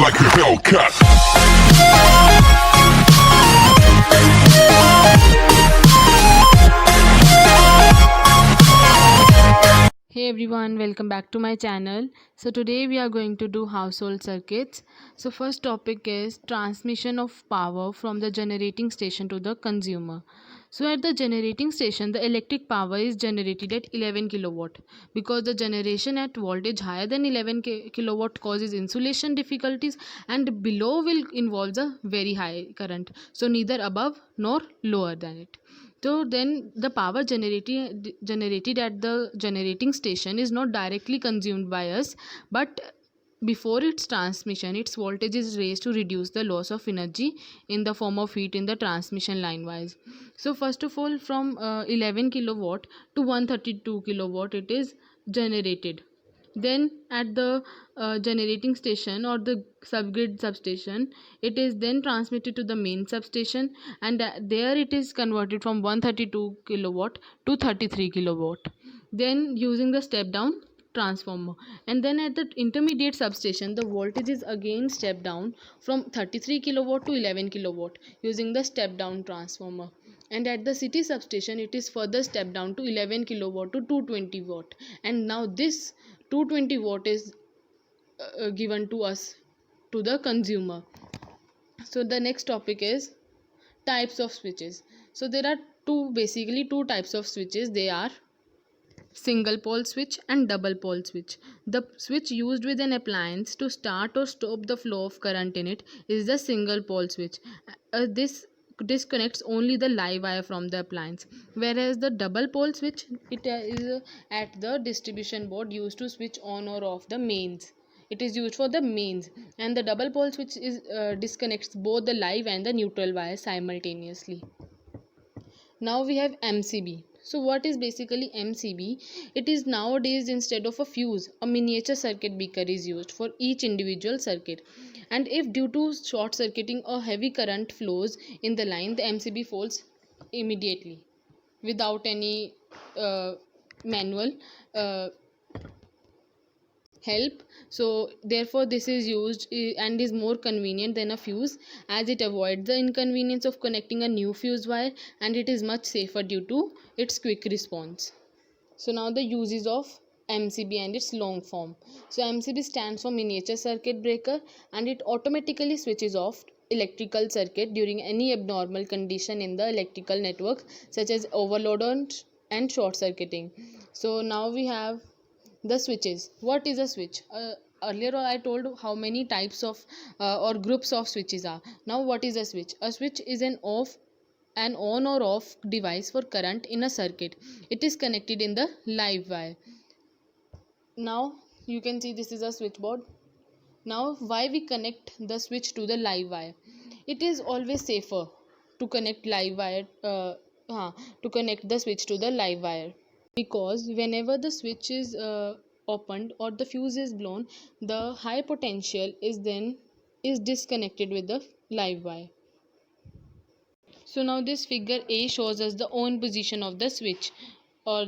like a Hellcat. Hey everyone, welcome back to my channel. So today we are going to do household circuits. So first topic is transmission of power from the generating station to the consumer. So at the generating station, the electric power is generated at 11 kilowatt because the generation at voltage higher than 11 kilowatt causes insulation difficulties, and below will involves a very high current. So neither above nor lower than it. So then the power generated at the generating station is not directly consumed by us, but before its transmission, its voltage is raised to reduce the loss of energy in the form of heat in the transmission line wise. So first of all, from 11 kilowatt to 132 kilowatt, it is generated. Then at the generating station or the subgrid substation, it is then transmitted to the main substation, and there it is converted from 132 kilowatt to 33 kilowatt, then using the step down transformer. And then at the intermediate substation, the voltage is again step down from 33 kilowatt to 11 kilowatt using the step down transformer. And at the city substation, it is further step down to 11 kilowatt to 220 watt. And now this 220 watt is given to us, to the consumer. So the next topic is types of switches. So there are basically two types of switches. They are single pole switch and double pole switch. The switch used with an appliance to start or stop the flow of current in it is the single pole switch. This disconnects only the live wire from the appliance, whereas the double pole switch, it is at the distribution board used to switch on or off the mains. It is used for the mains, and the double pole switch is disconnects both the live and the neutral wire simultaneously. Now we have MCB. So what is basically MCB? It is nowadays, instead of a fuse, a miniature circuit breaker is used for each individual circuit. And if due to short circuiting or heavy current flows in the line, the MCB fails immediately without any manual help. So therefore this is used and is more convenient than a fuse, as it avoids the inconvenience of connecting a new fuse wire, and it is much safer due to its quick response. So now the uses of MCB and its long form. So MCB stands for miniature circuit breaker, and it automatically switches off electrical circuit during any abnormal condition in the electrical network, such as overload and short circuiting. So now we have the switches. What is a switch? Earlier I told how many types of or groups of switches are. Now what is a switch? A switch is an on or off device for current in a circuit. It is connected in the live wire. Now you can see this is a switchboard. Now why we connect the switch to the live wire? It is always safer to connect live wire to connect the switch to the live wire, because whenever the switch is opened or the fuse is blown, the high potential is disconnected with the live wire. So now this figure A shows us the on position of the switch, or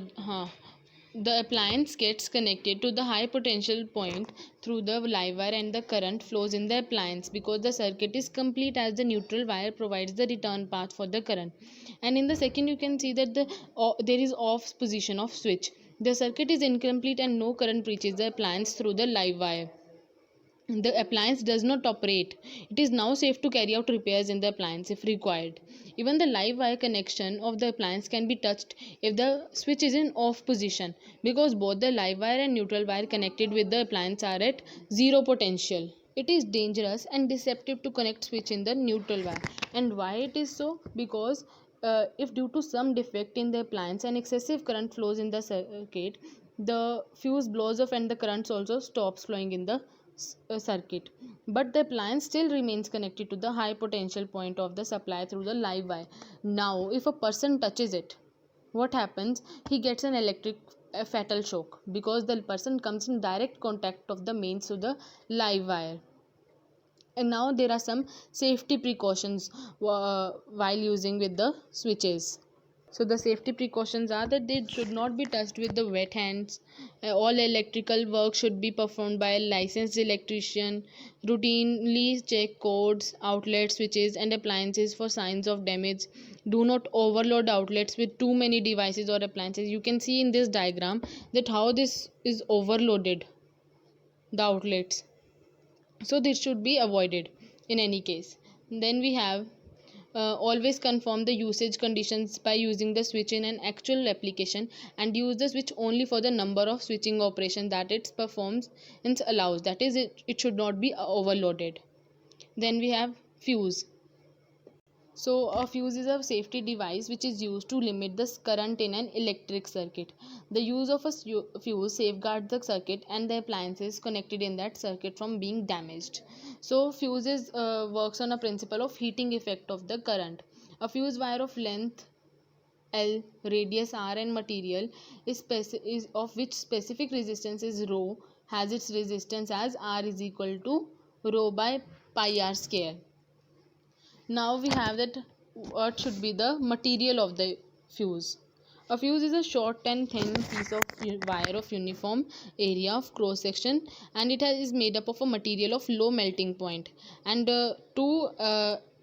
the appliance gets connected to the high potential point through the live wire, and the current flows in the appliance because the circuit is complete, as the neutral wire provides the return path for the current. And in the second you can see that there is off position of switch. The circuit is incomplete and no current reaches the appliance through the live wire. The appliance does not operate. It is now safe to carry out repairs in the appliance if required. Even the live wire connection of the appliance can be touched if the switch is in off position, because both the live wire and neutral wire connected with the appliance are at zero potential. It is dangerous and deceptive to connect switch in the neutral wire. And why it is so? Because if due to some defect in the appliance and excessive current flows in the circuit, the fuse blows off and the currents also stops flowing in the circuit, but the appliance still remains connected to the high potential point of the supply through the live wire. Now if a person touches it, what happens? He gets an electric fatal shock, because the person comes in direct contact of the mains to the live wire. And now there are some safety precautions while using with the switches. So the safety precautions are that they should not be touched with the wet hands. All electrical work should be performed by a licensed electrician. Routinely check cords, outlets, switches, and appliances for signs of damage. Do not overload outlets with too many devices or appliances. You can see in this diagram that how this is overloaded, the outlets. So this should be avoided in any case. Then we have always confirm the usage conditions by using the switch in an actual application, and use the switch only for the number of switching operations that it performs and allows. That is, it should not be overloaded. Then we have fuse. So, a fuse is a safety device which is used to limit the current in an electric circuit. The use of a fuse safeguards the circuit and the appliances connected in that circuit from being damaged. So, fuses works on a principle of heating effect of the current. A fuse wire of length L, radius R, and material is of which specific resistance is rho has its resistance as R is equal to rho by pi r square. Now we have that what should be the material of the fuse. A fuse is a short and thin piece of wire of uniform area of cross section, and is made up of a material of low melting point. And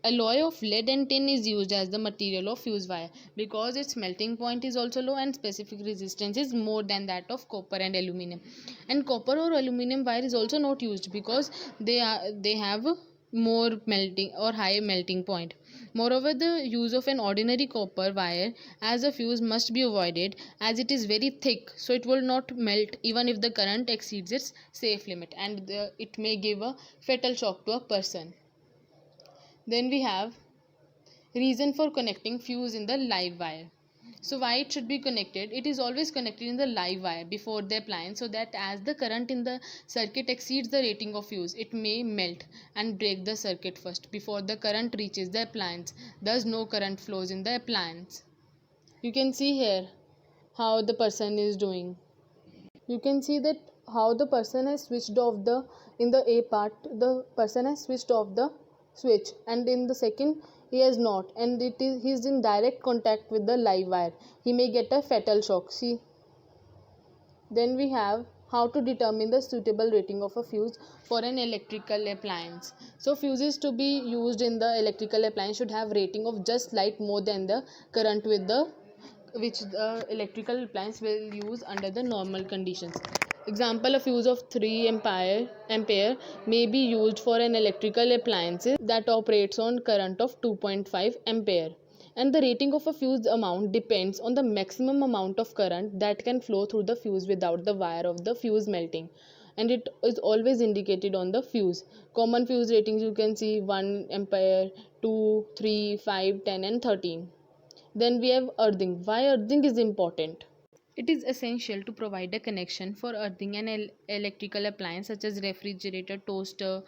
alloy of lead and tin is used as the material of fuse wire because its melting point is also low and specific resistance is more than that of copper and aluminum. And copper or aluminum wire is also not used because they have more melting or high melting point. Moreover, the use of an ordinary copper wire as a fuse must be avoided as it is very thick, so it will not melt even if the current exceeds its safe limit, and it may give a fatal shock to a person. Then we have reason for connecting fuse in the live wire. So why it should be connected? It is always connected in the live wire before the appliance, so that as the current in the circuit exceeds the rating of fuse, it may melt and break the circuit first before the current reaches the appliance. Thus no current flows in the appliance. You can see here how the person is doing. You can see that how the person has switched off the, in the A part the person has switched off the switch, and in the second he has not, and he is in direct contact with the live wire. He may get a fatal shock. See. Then we have how to determine the suitable rating of a fuse for an electrical appliance. So fuses to be used in the electrical appliance should have rating of just slight more than the current with the which the electrical appliance will use under the normal conditions. Example, a fuse of 3 ampere may be used for an electrical appliance that operates on current of 2.5 ampere. And the rating of a fuse amount depends on the maximum amount of current that can flow through the fuse without the wire of the fuse melting, and it is always indicated on the fuse. Common fuse ratings you can see 1 ampere, 2, 3, 5, 10, and 13. Then we have earthing. Why earthing is important? It is essential to provide a connection for earthing an electrical appliance such as refrigerator, toaster,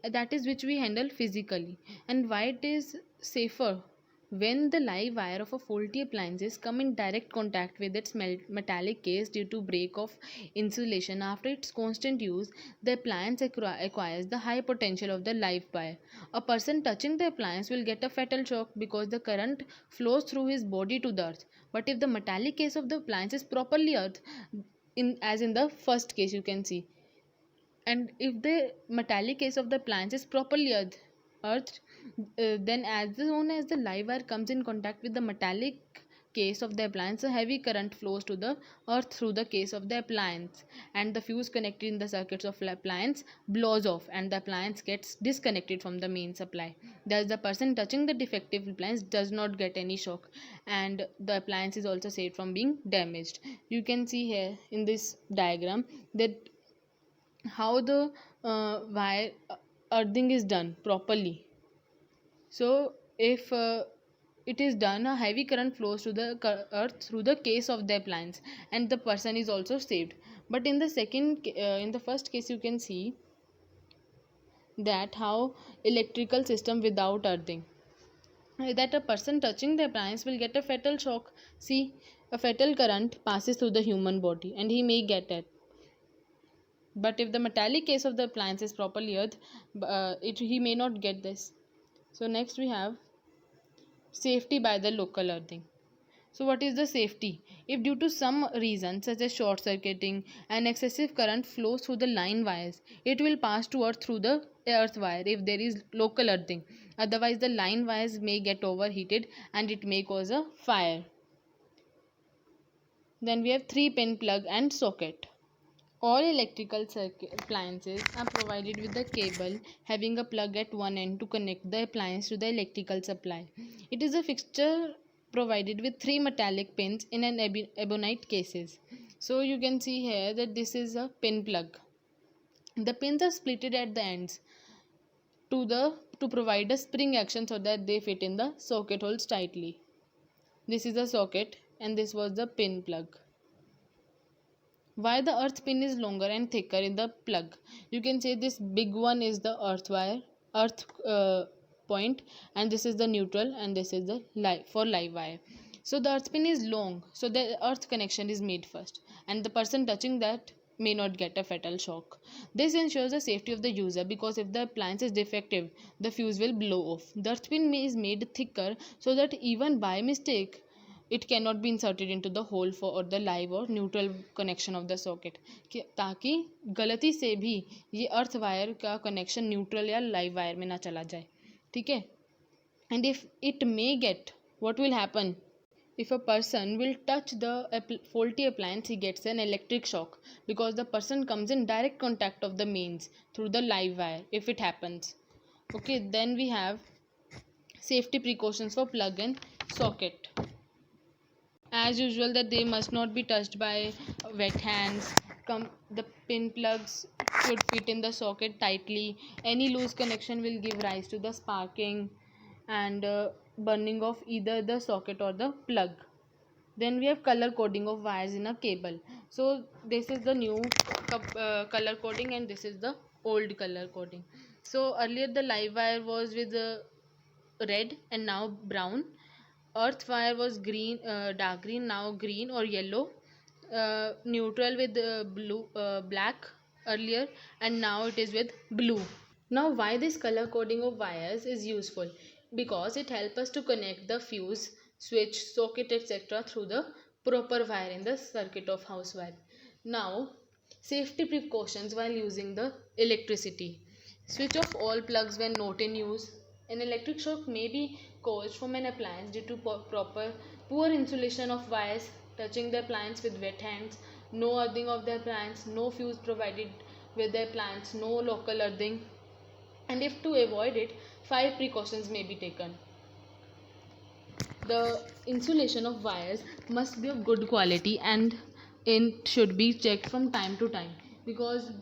that is which we handle physically. And why it is safer? When the live wire of a faulty appliances come in direct contact with its metallic case due to break of insulation after its constant use, the appliance acquires the high potential of the live wire. A person touching the appliance will get a fatal shock because the current flows through his body to the earth. But if the metallic case of the appliance is properly earthed, as in the first case you can see, and if the metallic case of the appliance is properly earthed, then as soon as the live wire comes in contact with the metallic case of the appliance, a heavy current flows to the earth through the case of the appliance, and the fuse connected in the circuits of the appliance blows off, and the appliance gets disconnected from the main supply. Thus the person touching the defective appliance does not get any shock, and the appliance is also saved from being damaged. You can see here in this diagram that how the wire earthing is done properly. So if it is done, a heavy current flows to the earth through the case of the appliance, and the person is also saved. But in the first case you can see that how electrical system without earthing, that a person touching the appliance will get a fatal shock. See, a fatal current passes through the human body and he may get it. But if the metallic case of the appliance is properly earthed, he may not get this. So next we have safety by the local earthing. So what is the safety? If due to some reason such as short circuiting and excessive current flows through the line wires, it will pass to earth through the earth wire if there is local earthing. Otherwise the line wires may get overheated and it may cause a fire. Then we have 3-pin plug and socket. All electrical appliances are provided with a cable having a plug at one end to connect the appliance to the electrical supply. It is a fixture provided with 3 metallic pins in an ebonite cases. So you can see here that this is a pin plug. The pins are splitted at the ends to provide a spring action so that they fit in the socket holes tightly. This is the socket and this was the pin plug. Why the earth pin is longer and thicker in the plug? You can say this big one is the earth wire, earth point, and this is the neutral, and this is the live wire. So the earth pin is long, so the earth connection is made first, and the person touching that may not get a fatal shock. This ensures the safety of the user because if the appliance is defective, the fuse will blow off. The earth pin is made thicker so that even by mistake it cannot be inserted into the hole for the live or neutral connection of the socket, ताकि गलती से भी ये earth wire का connection neutral या live wire में ना चला जाए. ठीक है. And if it may get, what will happen? If a person will touch the faulty appliance, he gets an electric shock because the person comes in direct contact of the mains through the live wire if it happens. Okay, then we have safety precautions for plug and socket. As usual, that they must not be touched by wet hands. The pin plugs should fit in the socket tightly. Any loose connection will give rise to the sparking and burning of either the socket or the plug. Then we have color coding of wires in a cable. So this is the new color coding and this is the old color coding. So earlier the live wire was with red and now brown. Earth wire was green, dark green, now green or yellow. Neutral with black earlier, and now it is with blue. Now why this color coding of wires is useful? Because it helps us to connect the fuse, switch, socket, etc. through the proper wire in the circuit of house wire. Now safety precautions while using the electricity. Switch off all plugs when not in use. An electric shock may be caused from an appliance due to poor insulation of wires, touching the appliance with wet hands, no earthing of the appliance, no fuse provided with the appliance, no local earthing. And if to avoid it, 5 precautions may be taken. The insulation of wires must be of good quality and it should be checked from time to time, because with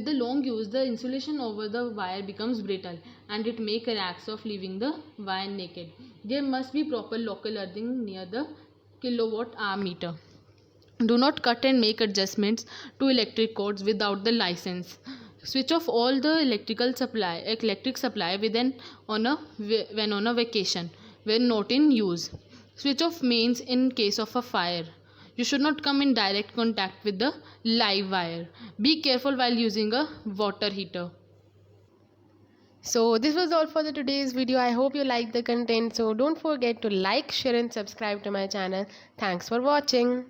the long use the insulation over the wire becomes brittle and it may cracks off, leaving the wire naked. There must be proper local earthing near the kilowatt hour meter. Do not cut and make adjustments to electric cords without the license. Switch off all the electric supply when on a vacation, when not in use. Switch off mains in case of a fire. You should not come in direct contact with the live wire. Be careful while using a water heater. So this was all for the today's video. I hope you liked the content. So don't forget to like, share and subscribe to my channel. Thanks for watching.